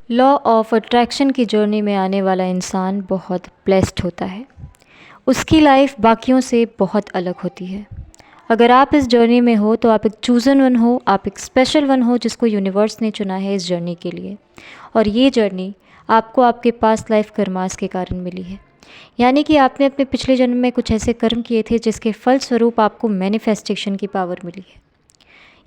Law of attraction की journey में आने वाला इंसान बहुत ब्लेस्ड होता है। उसकी लाइफ बाकियों से बहुत अलग होती है। अगर आप इस जर्नी में हो तो आप एक चूज़न वन हो, आप एक स्पेशल वन हो जिसको यूनिवर्स ने चुना है इस जर्नी के लिए। और ये जर्नी आपको आपके पास्ट लाइफ कर्मास के कारण मिली है। यानी कि आपने अपने पिछले जन्म में कुछ ऐसे कर्म किए थे जिसके फलस्वरूप आपको मैनिफेस्टेशन की पावर मिली है।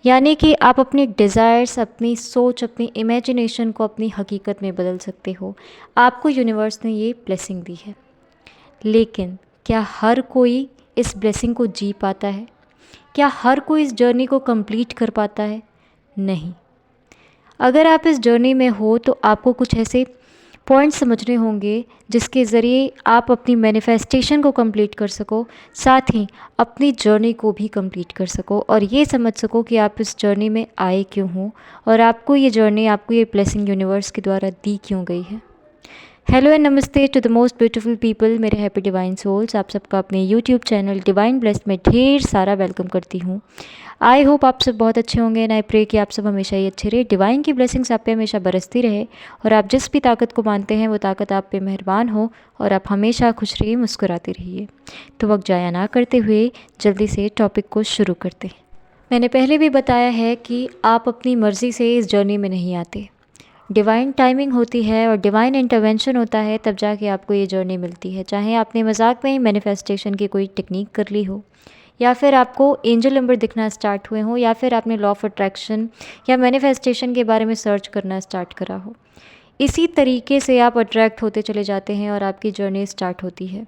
यानी कि आप अपनी डिज़ायर्स, अपनी सोच, अपनी इमेजिनेशन को अपनी हकीकत में बदल सकते हो। आपको यूनिवर्स ने ये ब्लेसिंग दी है। लेकिन क्या हर कोई इस ब्लेसिंग को जी पाता है? क्या हर कोई इस जर्नी को कंप्लीट कर पाता है? नहीं। अगर आप इस जर्नी में हो तो आपको कुछ ऐसे पॉइंट्स समझने होंगे जिसके ज़रिए आप अपनी मैनिफेस्टेशन को कंप्लीट कर सको, साथ ही अपनी जर्नी को भी कंप्लीट कर सको और ये समझ सको कि आप इस जर्नी में आए क्यों हो और आपको ये जर्नी, आपको ये ब्लेसिंग यूनिवर्स के द्वारा दी क्यों गई है। हेलो एंड नमस्ते to the most beautiful people, मेरे हैप्पी डिवाइन सोल्स। आप सबका अपने यूट्यूब चैनल डिवाइन ब्लेस्ड में ढेर सारा वेलकम करती हूँ। आई होप आप सब बहुत अच्छे होंगे एंड आई प्रे कि आप सब हमेशा ही अच्छे रहे, डिवाइन की ब्लेसिंग्स आप पे हमेशा बरसती रहे और आप जिस भी ताकत को मानते हैं वो ताकत आप पे मेहरबान हो और आप हमेशा खुश रहिए, मुस्कुराते रहिए। तो वक्त जाया ना करते हुए जल्दी से टॉपिक को शुरू करते हैं। मैंने पहले भी बताया है कि आप अपनी मर्ज़ी से इस जर्नी में नहीं आते। डिवाइन टाइमिंग होती है और डिवाइन इंटरवेंशन होता है, तब जाके आपको ये जर्नी मिलती है। चाहे आपने मजाक में ही मैनिफेस्टेशन की कोई टेक्निक कर ली हो, या फिर आपको एंजल नंबर दिखना स्टार्ट हुए हो, या फिर आपने लॉ ऑफ अट्रैक्शन या मैनिफेस्टेशन के बारे में सर्च करना स्टार्ट करा हो। इसी तरीके से आप अट्रैक्ट होते चले जाते हैं और आपकी जर्नी स्टार्ट होती है।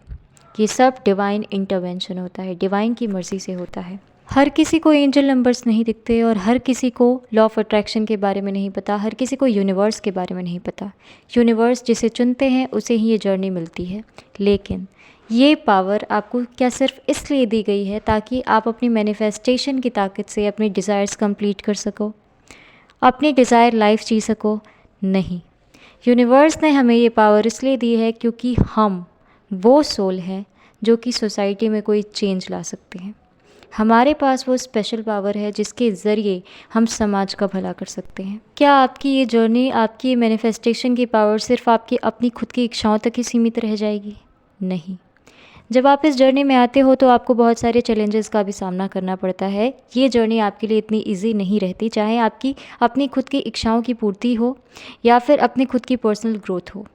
ये सब डिवाइन इंटरवेंशन होता है, डिवाइन की मर्ज़ी से होता है। हर किसी को एंजल नंबर्स नहीं दिखते और हर किसी को लॉ ऑफ अट्रैक्शन के बारे में नहीं पता, हर किसी को यूनिवर्स के बारे में नहीं पता। यूनिवर्स जिसे चुनते हैं उसे ही ये जर्नी मिलती है। लेकिन ये पावर आपको क्या सिर्फ इसलिए दी गई है ताकि आप अपनी मैनिफेस्टेशन की ताकत से अपनी डिज़ायर्स कंप्लीट कर सको, अपनी डिज़ायर लाइफ जी सको? नहीं। यूनिवर्स ने हमें ये पावर इसलिए दी है क्योंकि हम वो सोल हैं जो कि सोसाइटी में कोई चेंज ला सकते हैं। हमारे पास वो स्पेशल पावर है जिसके ज़रिए हम समाज का भला कर सकते हैं। क्या आपकी ये जर्नी, आपकी ये मैनिफेस्टेशन की पावर सिर्फ आपकी अपनी खुद की इच्छाओं तक ही सीमित रह जाएगी? नहीं। जब आप इस जर्नी में आते हो तो आपको बहुत सारे चैलेंजेस का भी सामना करना पड़ता है। ये जर्नी आपके लिए इतनी इजी नहीं रहती, चाहे आपकी अपनी खुद की इच्छाओं की पूर्ति हो या फिर अपनी खुद की पर्सनल ग्रोथ हो।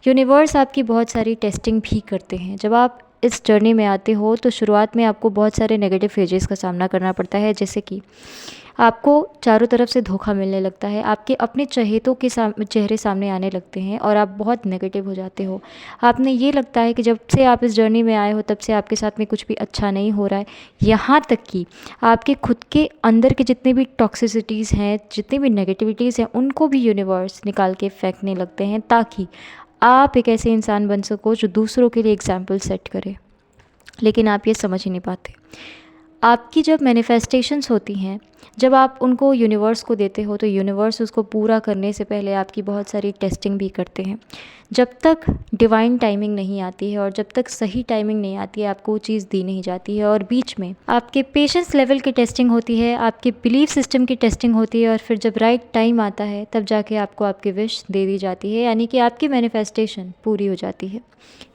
यूनिवर्स आपकी बहुत सारी टेस्टिंग भी करते हैं। जब आप इस जर्नी में आते हो तो शुरुआत में आपको बहुत सारे नेगेटिव फेजेस का सामना करना पड़ता है, जैसे कि आपको चारों तरफ से धोखा मिलने लगता है, आपके अपने चहेतों के चेहरे सामने आने लगते हैं और आप बहुत नेगेटिव हो जाते हो। आपने ये लगता है कि जब से आप इस जर्नी में आए हो तब से आपके साथ में कुछ भी अच्छा नहीं हो रहा है। यहाँ तक कि आपके खुद के अंदर के जितने भी टॉक्सिसिटीज़ हैं, जितनी भी नेगेटिविटीज़ हैं, उनको भी यूनिवर्स निकाल के फेंकने लगते हैं ताकि आप एक ऐसे इंसान बन सको जो दूसरों के लिए एग्जाम्पल सेट करे। लेकिन आप ये समझ ही नहीं पाते। आपकी जब मैनिफेस्टेशंस होती हैं, जब आप उनको यूनिवर्स को देते हो तो यूनिवर्स उसको पूरा करने से पहले आपकी बहुत सारी टेस्टिंग भी करते हैं। जब तक डिवाइन टाइमिंग नहीं आती है और जब तक सही टाइमिंग नहीं आती है, आपको वो चीज़ दी नहीं जाती है और बीच में आपके पेशेंस लेवल की टेस्टिंग होती है, आपके बिलीफ सिस्टम की टेस्टिंग होती है और फिर जब राइट टाइम आता है तब जाके आपको आपकी विश दे दी जाती है, यानी कि आपकी मैनिफेस्टेशन पूरी हो जाती है।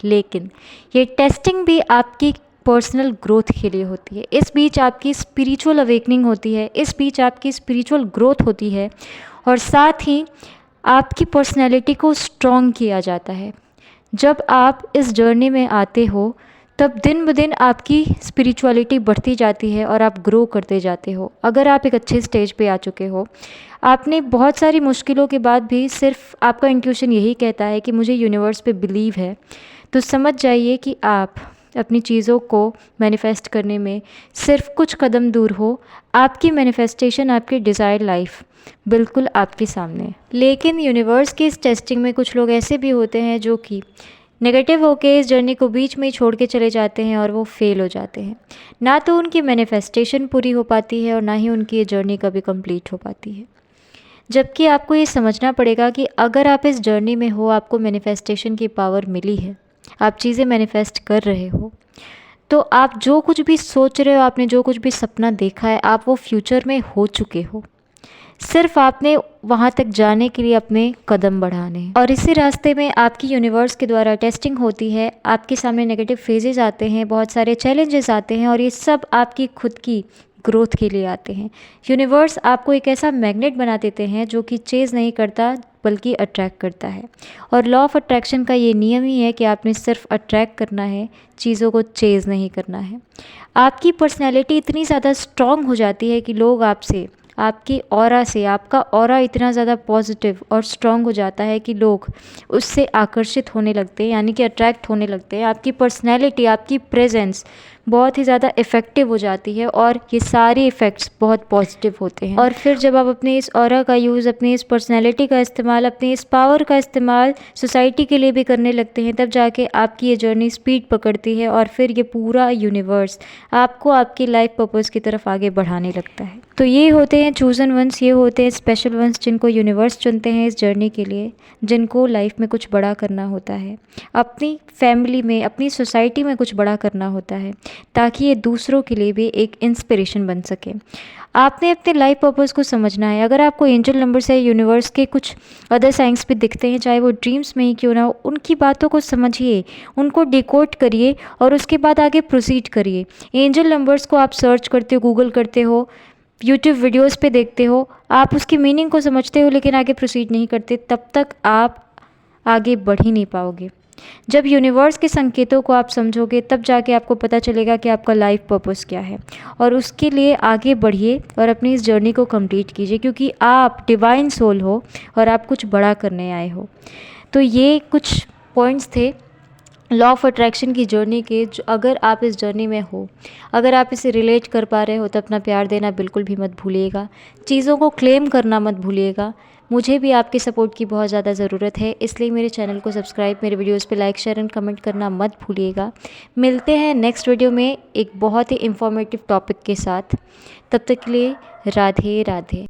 लेकिन ये टेस्टिंग भी आपकी पर्सनल ग्रोथ के लिए होती है। इस बीच आपकी स्पिरिचुअल अवेकनिंग होती है, इस बीच आपकी स्पिरिचुअल ग्रोथ होती है और साथ ही आपकी पर्सनैलिटी को स्ट्रॉन्ग किया जाता है। जब आप इस जर्नी में आते हो तब दिन ब दिन आपकी स्पिरिचुअलिटी बढ़ती जाती है और आप ग्रो करते जाते हो। अगर आप एक अच्छे स्टेज पे आ चुके हो, आपने बहुत सारी मुश्किलों के बाद भी सिर्फ आपका इंट्यूशन यही कहता है कि मुझे यूनिवर्स पे बिलीव है, तो समझ जाइए कि आप अपनी चीज़ों को मैनिफेस्ट करने में सिर्फ कुछ कदम दूर हो। आपकी मैनिफेस्टेशन, आपकी डिज़ायर लाइफ बिल्कुल आपके सामने है। लेकिन यूनिवर्स की इस टेस्टिंग में कुछ लोग ऐसे भी होते हैं जो कि नेगेटिव होके इस जर्नी को बीच में ही छोड़ के चले जाते हैं और वो फेल हो जाते हैं। ना तो उनकी मैनिफेस्टेशन पूरी हो पाती है और ना ही उनकी ये जर्नी कभी कंप्लीट हो पाती है। जबकि आपको ये समझना पड़ेगा कि अगर आप इस जर्नी में हो, आपको मैनिफेस्टेशन की पावर मिली है, आप चीज़ें मैनिफेस्ट कर रहे हो, तो आप जो कुछ भी सोच रहे हो, आपने जो कुछ भी सपना देखा है, आप वो फ्यूचर में हो चुके हो। सिर्फ आपने वहाँ तक जाने के लिए अपने कदम बढ़ाने हैं। और इसी रास्ते में आपकी यूनिवर्स के द्वारा टेस्टिंग होती है, आपके सामने नेगेटिव फेजेस आते हैं, बहुत सारे चैलेंजेस आते हैं और ये सब आपकी खुद की ग्रोथ के लिए आते हैं। यूनिवर्स आपको एक ऐसा मैग्नेट बना देते हैं जो कि चेज़ नहीं करता बल्कि अट्रैक्ट करता है। और लॉ ऑफ अट्रैक्शन का ये नियम ही है कि आपने सिर्फ अट्रैक्ट करना है, चीज़ों को चेज़ नहीं करना है। आपकी पर्सनैलिटी इतनी ज़्यादा स्ट्रॉन्ग हो जाती है कि लोग आपसे, आपकी ऑरा से, आपका ऑरा इतना ज़्यादा पॉजिटिव और स्ट्रॉन्ग हो जाता है कि लोग उससे आकर्षित होने लगते हैं, यानी कि अट्रैक्ट होने लगते हैं। आपकी पर्सनैलिटी, आपकी प्रेजेंस बहुत ही ज़्यादा इफ़ेक्टिव हो जाती है और ये सारे इफ़ेक्ट्स बहुत पॉजिटिव होते हैं। और फिर जब आप अपने इस ऑरा का यूज़, अपनी इस पर्सनैलिटी का इस्तेमाल, अपनी इस पावर का इस्तेमाल सोसाइटी के लिए भी करने लगते हैं, तब जाके आपकी ये जर्नी स्पीड पकड़ती है और फिर ये पूरा यूनिवर्स आपको आपकी लाइफ पर्पस की तरफ आगे बढ़ाने लगता है। तो ये होते हैं चूज़न वंस, ये होते हैं स्पेशल वंस जिनको यूनिवर्स चुनते हैं इस जर्नी के लिए, जिनको लाइफ में कुछ बड़ा करना होता है, अपनी फैमिली में, अपनी सोसाइटी में कुछ बड़ा करना होता है, ताकि ये दूसरों के लिए भी एक इंस्पिरेशन बन सके। आपने अपने लाइफ पर्पस को समझना है। अगर आपको एंजल नंबर्स है, यूनिवर्स के कुछ अदर साइंस भी दिखते हैं, चाहे वो ड्रीम्स में ही क्यों ना हो, उनकी बातों को समझिए, उनको डिकोड करिए और उसके बाद आगे प्रोसीड करिए। एंजल नंबर्स को आप सर्च करते हो, गूगल करते हो, यूट्यूब वीडियोस पे देखते हो, आप उसकी मीनिंग को समझते हो लेकिन आगे प्रोसीड नहीं करते, तब तक आप आगे बढ़ ही नहीं पाओगे। जब यूनिवर्स के संकेतों को आप समझोगे तब जाके आपको पता चलेगा कि आपका लाइफ पर्पस क्या है, और उसके लिए आगे बढ़िए और अपनी इस जर्नी को कंप्लीट कीजिए, क्योंकि आप डिवाइन सोल हो और आप कुछ बड़ा करने आए हो। तो ये कुछ पॉइंट्स थे लॉ ऑफ अट्रैक्शन की जर्नी के, जो अगर आप इस जर्नी में हो, अगर आप इसे रिलेट कर पा रहे हो, तो अपना प्यार देना बिल्कुल भी मत भूलिएगा, चीज़ों को क्लेम करना मत भूलिएगा। मुझे भी आपके सपोर्ट की बहुत ज़्यादा ज़रूरत है, इसलिए मेरे चैनल को सब्सक्राइब, मेरे वीडियोस पे लाइक, शेयर एंड कमेंट करना मत भूलिएगा। मिलते हैं नेक्स्ट वीडियो में एक बहुत ही इंफॉर्मेटिव टॉपिक के साथ। तब तक के लिए राधे राधे।